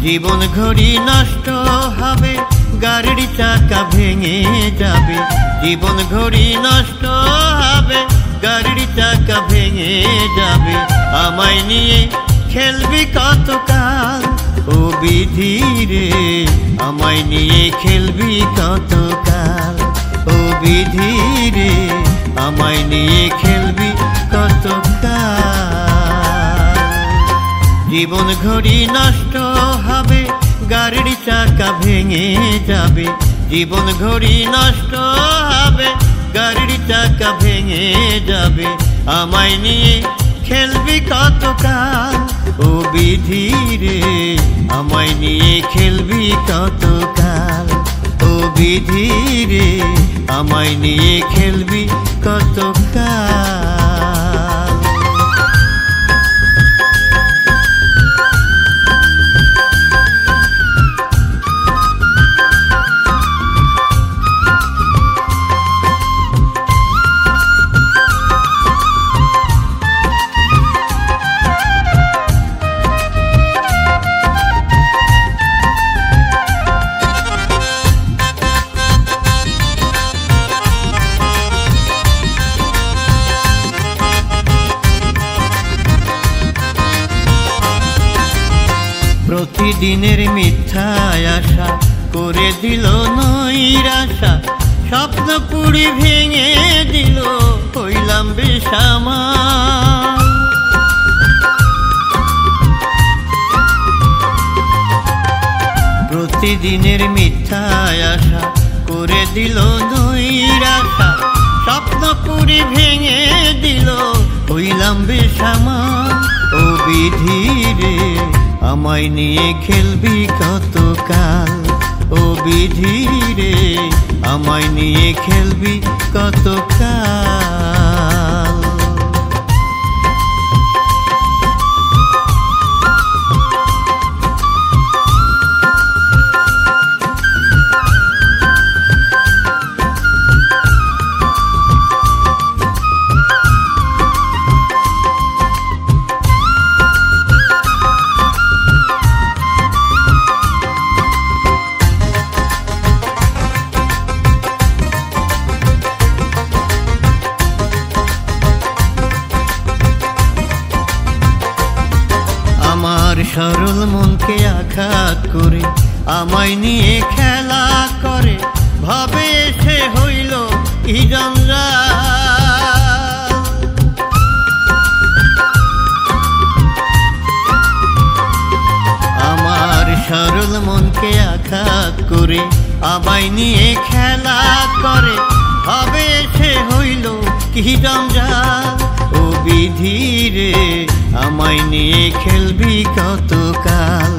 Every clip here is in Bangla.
জীবন ঘড়ি নষ্ট হবে, গাড়ির চাকা ভেঙে যাবে। জীবন ঘড়ি নষ্ট হবে, গাড়ির চাকা ভেঙে যাবে। আমায় নিয়ে খেলবি কতকাল ও বিধি রে, আমায় নিয়ে খেলবি কতকাল ও বিধি রে, আমায় নিয়ে খেলবি কতকাল। জীবন ঘড়ি নষ্ট হবে, গাড়ির চাকা ভেঙে যাবে। জীবন ঘড়ি নষ্ট হবে, গাড়ির চাকা ভেঙে যাবে। আমায় নিয়ে খেলবি কতকাল ও বিধি রে, আমায় নিয়ে খেলবি কতকাল ও বিধি রে, আমায় নিয়ে খেলবি কতকাল। প্রতিদিনের মিথ্যা আশা করে দিল নৈরাশা, স্বপ্ন পুরি ভেঙে দিল হইলাম বেসামাল। প্রতিদিনের মিথ্যা আশা করে দিল নৈরাশা, স্বপ্ন পুরি ভেঙে দিল হইলাম বেসামাল ও বিধি রে, আমায় নিয়ে খেলবি কতকাল ও বিধি রে, আমায় নিয়ে খেলবি কতকাল। সরল মনকে আঘাত করে আমায় নিয়ে খেলা করে, ভাবে এসে হইল কি জঞ্জাল। আমার সরল মনকে আঘাত করে আমায় নিয়ে খেলা করে, ভাবে এসে হইল কি জঞ্জাল ও বিধি রে, আমায় নিয়ে খেলবি কতকাল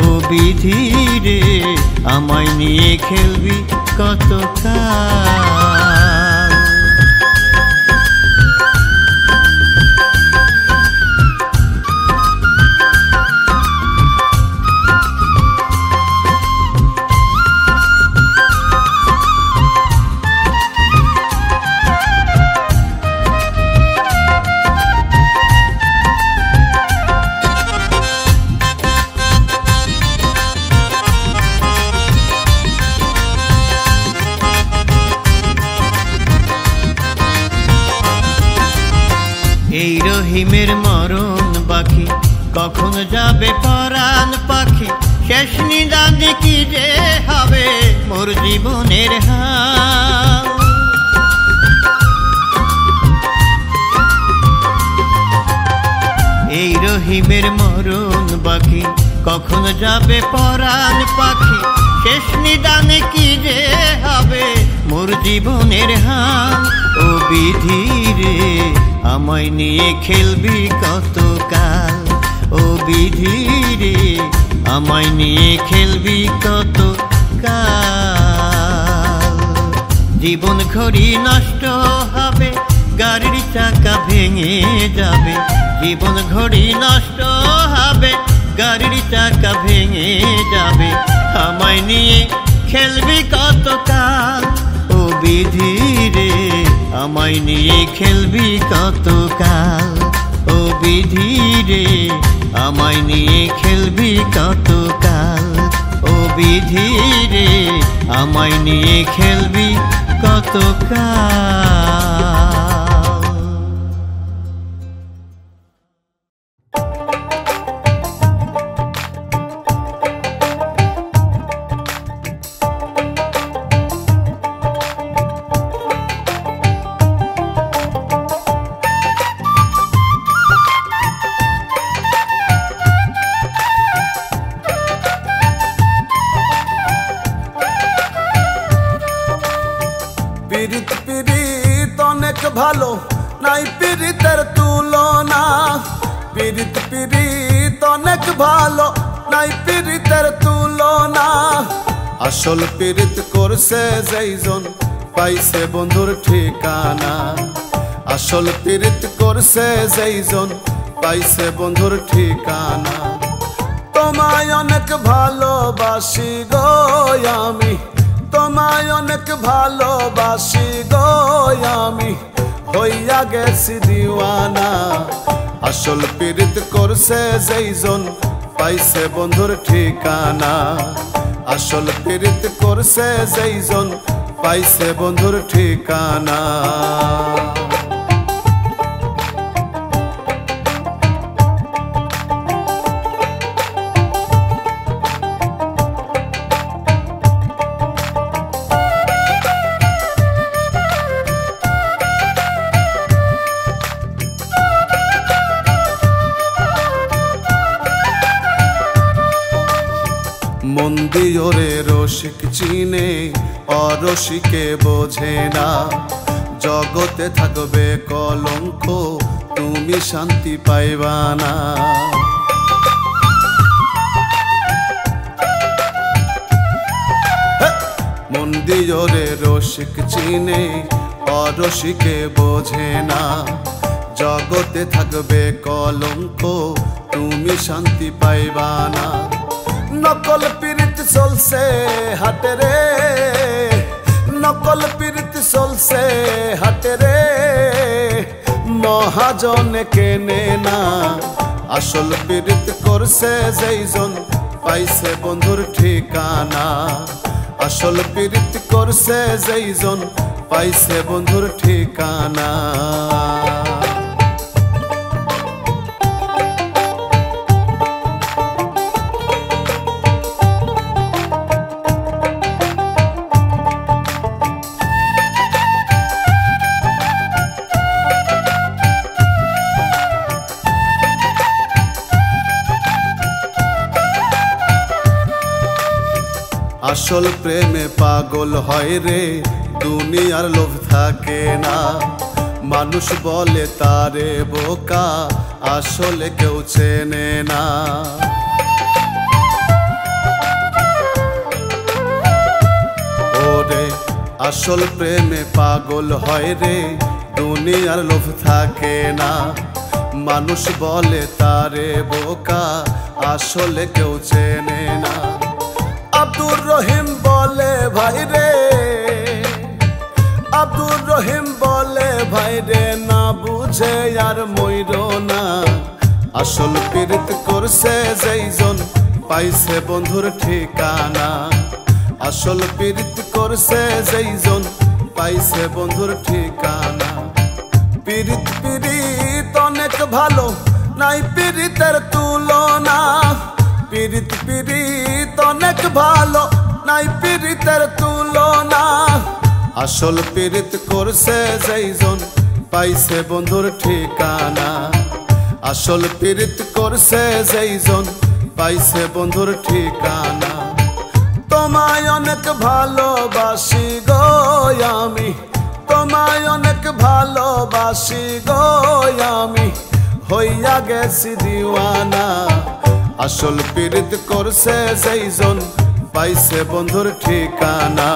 ও বিধি রে, আমায় নিয়ে খেলবি কতকাল। এই রহিমের মরণ বাকি, কখন যাবে পরাণ পাখি, শেষ নিদানে কি যে হবে মোর জীবনের হাল। এই রহিমের মরণ বাকি, কখন যাবে পরাণ পাখি, শেষ নিদানে কি যে হবে মোর জীবনের হাল ও বিধি রে, আমায় নিয়ে খেলবি কতকাল ও বিধি রে, আমায় নিয়ে খেলবি কতকাল। জীবন ঘড়ি নষ্ট হবে, গাড়ির চাকা ভেঙে যাবে। জীবন ঘড়ি নষ্ট হবে, গাড়ির চাকা ভেঙে যাবে। আমায় নিয়ে খেলবি কতকাল ও বিধি রে, আমায় নিয়ে খেলবি কতকাল ও বিধি রে, আমায় নিয়ে খেলবি কতকাল। বিধি রে আমায় নিয়ে খেলবি কতকাল। পিরিত পিরিত অনেক ভালো নাই পিরিতের তুলনা, পিরিত পিরিত অনেক ভালো নাই পিরিতের তুলনা। আসল পিরিত করছে যেইজন পাইছে বন্ধুর ঠিকানা, আসল পিরিত করছে যেইজন পাইছে বন্ধুর ঠিকানা। তোমায় অনেক ভালোবাসি গো আমি, তোমায় অনেক ভালোবাসি গো আমি, হইয়া গেছি দিওয়ানা। আসল পিরিত করছে যেইজন পাইছে বন্ধুর ঠিকানা, আসল পিরিত করছে যেইজন পাইছে বন্ধুর ঠিকানা। মন দিও রে রসিক চিনে অরসিকে বোঝে না, জগতে থাকবে কলঙ্ক তুমি শান্তি পাইবা না। মন দিও রে রসিক চিনে অরসিকে বোঝে না, জগতে থাকবে কলঙ্ক তুমি শান্তি পাইবা না। নকল পিরিত চলছে হাটে রে, নকল পিরিত চলছে হাটে রে, মহাজনে কেনে না। আসল পিরিত করছে যেইজন পাইছে বন্ধুর ঠিকানা, আসল পিরিত করছে যেইজন পাইছে বন্ধুর ঠিকানা। আসল প্রেমে পাগল হয় রে দুনিয়ার লোভ থাকে না, মানুষ বলে তারে বোকা আসলে কেউ চেনে না। ওরে আসল প্রেমে পাগল হয় রে দুনিয়ার লোভ থাকে না, মানুষ বলে তারে বোকা আসলে কেউ চেনে না। আব্দুর রহিম বলে ভাই রে, আব্দুর রহিম বলে ভাই রে, না বুঝে আর মইরো না। আসল পিরিত করছে যেইজন পাইছে বন্ধুর ঠিকানা, আসল পিরিত করছে যেইজন পাইছে বন্ধুর ঠিকানা। পিরিত পিরিত অনেক ভালো নাই পিরিতের তুলনা, পিরিত পিরিত অনেক ভালো নাই পিরিতের তুলনা। আসল পিরিত করছে যেইজন পাইছে বন্ধুর ঠিকানা, আসল পিরিত করছে যেইজন পাইছে বন্ধুর ঠিকানা। তোমায় অনেক ভালোবাসি গো আমি, তোমায় অনেক ভালোবাসি গো আমি, হইয়া গেছি দিওয়ানা। আসল পিরিত করছে যেইজন পাইছে বন্ধুর ঠিকানা,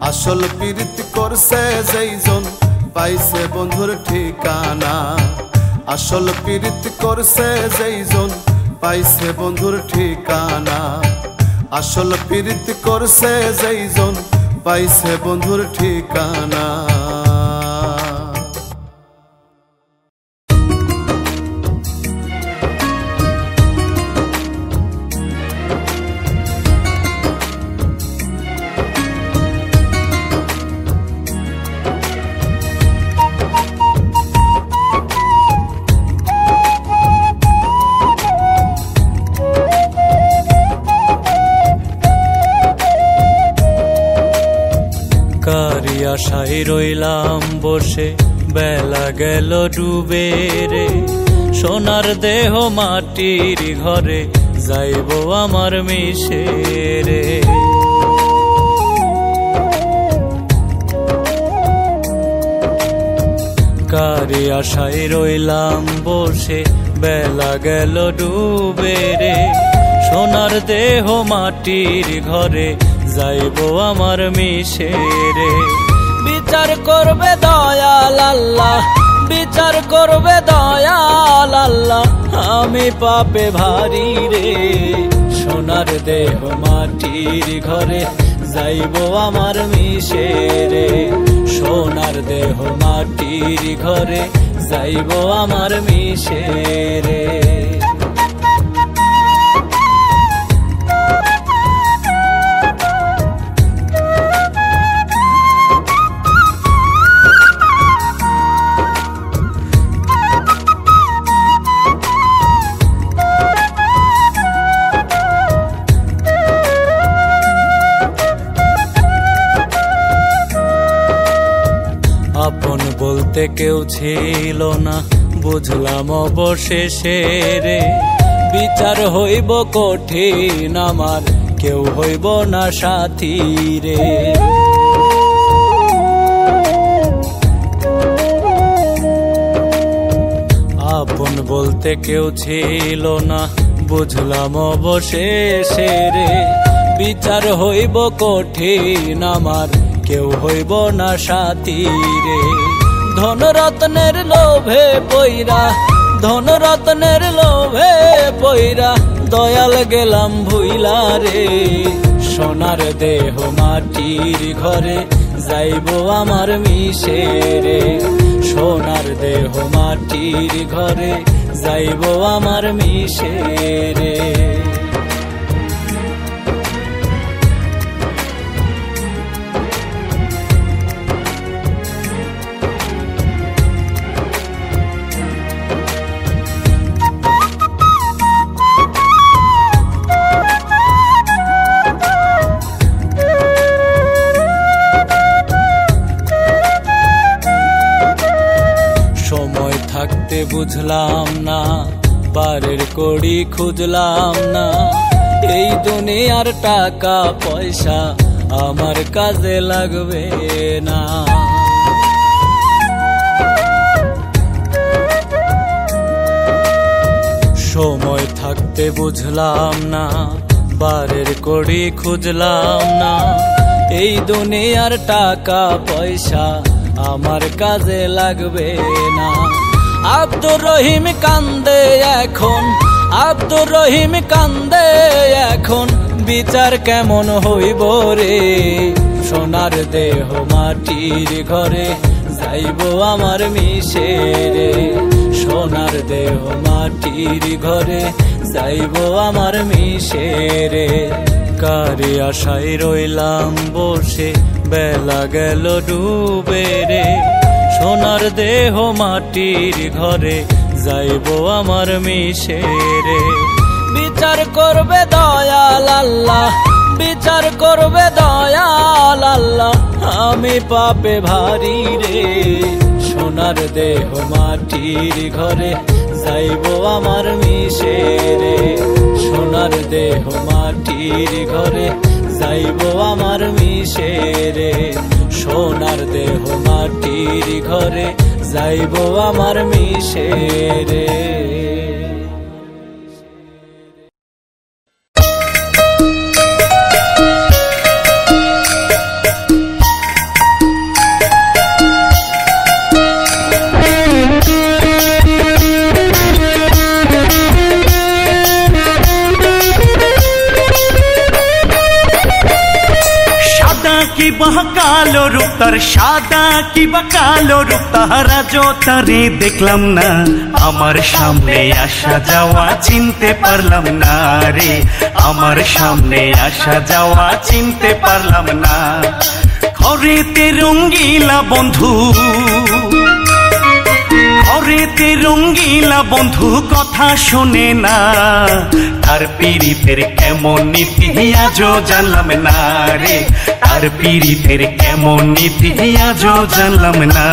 আসল পিরিত করছে যেইজন পাইছে বন্ধুর ঠিকানা, আসল পিরিত করছে যেইজন পাইছে বন্ধুর ঠিকানা, আসল পিরিত করছে যেইজন পাইছে বন্ধুর ঠিকানা। আশায় রইলাম বসে, বেলা গেল ডুবে রে। সোনার দেহ মাটির ঘরে, যাইব আমার মিশে রে। কারি আশায় রইলাম বসে, বেলা গেল ডুবে রে। সোনার দেহ মাটির ঘরে, যাইব আমার মিশে রে। বিচার করবে দয়াল আল্লাহ, বিচার করবে দয়াল আল্লাহ, আমি পাপে ভারী রে। সোনার দেহ মাটির ঘরে, যাইব আমার মিশে রে। সোনার দেহ মাটির ঘরে, যাইব আমার মিশে রে। আপন বলতে কেউ ছিল না, বুঝলাম অবশেষে রে। বিচার হইব কঠিন আমার, কেউ হইব না সাথী রে। আপন বলতে কেউ ছিল না, বুঝলাম অবশেষে রে। বিচার হইব কঠিন আমার, কেউ হইব না সাথী রে। ধনরত্নের লোভে পইরা, ধনরত্নের লোভে পইরা, দয়াল গেলাম ভুইলা রে। সোনার দেহ মাটির ঘরে, যাইব আমার মিশে রে। সোনার দেহ মাটির ঘরে, যাইব আমার মিশে রে। সময় থাকতে বুঝলাম না, পারের কড়ি খুঁজলাম না। এই দুনিয়ার টাকা পয়সা আমার কাজে লাগবে না। সময় থাকতে বুঝলাম না, পারের কড়ি খুঁজলাম না। এই দুনিয়ার টাকা পয়সা আমার কাজে লাগবে না। আব্দুর রহিম কান্দে এখন, আব্দুর রহিম কান্দে এখন, বিচার কেমন হইব রে। সোনার দেহ মাটির ঘরে, যাইব আমার মিশে রে। সোনার দেহ মাটির ঘরে, যাইব আমার মিশে রে। কারি আশায় রইলাম বসে, বেলা গেল ডুবে রে। সোনার দেহ মাটির ঘরে, যাইব আমার মিশে রে। বিচার করবে দয়াল আল্লাহ, বিচার করবে দয়াল আল্লাহ, আমি পাপে ভারী রে। সোনার দেহ মাটির ঘরে, যাইব আমার মিশে রে। সোনার দেহ মাটির ঘরে, যাইব আমার মিশে রে। সোনার দেহ মাটির ঘরে, যাইব আমার মিশে রে। কালো রূপ তার, সাদা কিবা কালো রূপ তাহার, আজও তারে দেখলাম না। আমার সামনে আসা যাওয়া চিনতে পারলাম না রে। আমার সামনে আসা যাওয়া চিনতে পারলাম না। ঘরেতে রঙ্গিলা বন্ধু, ঘর ঘরেতে রঙ্গিলা বন্ধু কথা শোনে না, তার পীড়িতের কেমন নীতি আজও জানলাম না রে, তার পীড়িতের কেমন নীতি আজও জানলাম না।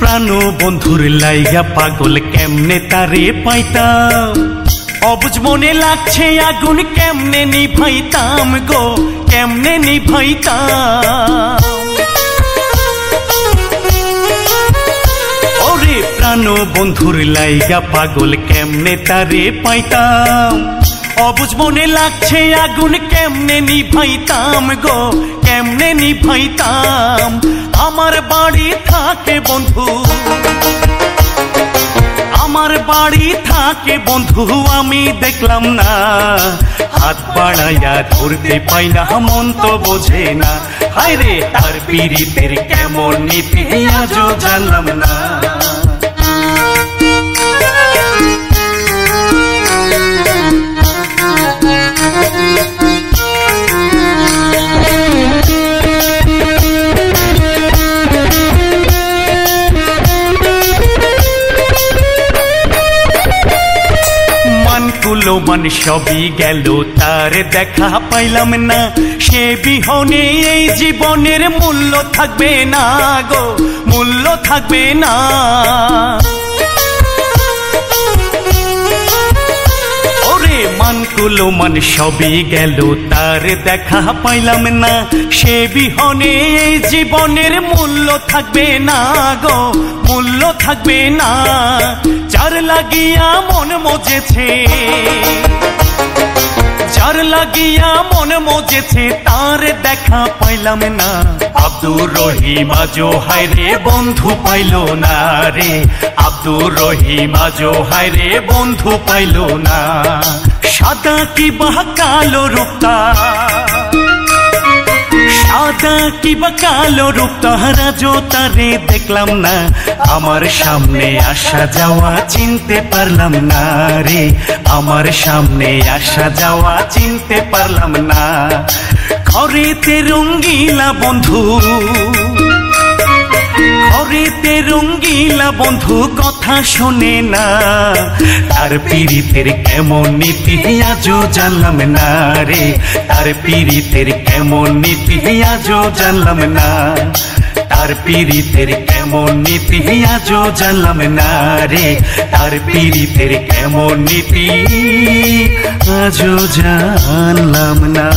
প্রাণ বন্ধুর লাইগা পাগল কেমনে তারে পাইতাম, অবুঝ মনে লাগছে আগুন কেমনে নিভাইতাম গো, কেমনে নিভাইতাম। ওরে প্রাণ বন্ধুর লাইগা পাগল কেমনে তারে পাইতাম, অবুঝ মনে লাগছে আগুন কেমনে নিভাইতাম গো, কেমনে নিভাইতাম। আমার বাড়ি থাকে বন্ধু, আমার বাড়ি থাকে বন্ধু আমি দেখলাম না, হাত বাড়াইয়া ধরতে পাই না মন তো বোঝে না, হায় রে তার পীড়িতের কেমন নীতি আজও জানলাম না। মান সবই গেল তার দেখা পাইলাম না, সে বিহনে এই জীবনের মূল্য থাকবে না গো, মূল্য থাকবে না। ওরে মানকুলো মান সবই গেল তার দেখা পাইলাম না, সে বিহনে এই জীবনের মূল্য থাকবে না গো, মূল্য থাকবে না। যার লাগিয়া মন মজেছে, যার লাগিয়া মন মজেছে তার দেখা পাইলাম না, আব্দুর রহিম আজও হায় রে বন্ধু পাইল না রে, আব্দুর রহিম আজও হায় রে বন্ধু পাইল না। সাদা কি বা কালো রূপটা, সাদা কি বা কালো রূপ তাহার আজও তারে দেখলাম না, আমার সামনে আসা যাওয়া চিনতে পারলাম না রে, আমার সামনে আসা যাওয়া চিনতে পারলাম না। ঘরেতে রঙ্গিলা বন্ধু, ঘরেতে রঙ্গিলা বন্ধু কথা শোনে না, তার পীড়িতের কেমন নীতি আজও জানলাম না রে, তার পীড়িতের কেমন নীতি আজও জানলাম না, তার পীড়িতের কেমন নীতি আজও জানলাম না রে, তার পীড়িতের কেমন নীতি আজও জানলাম না।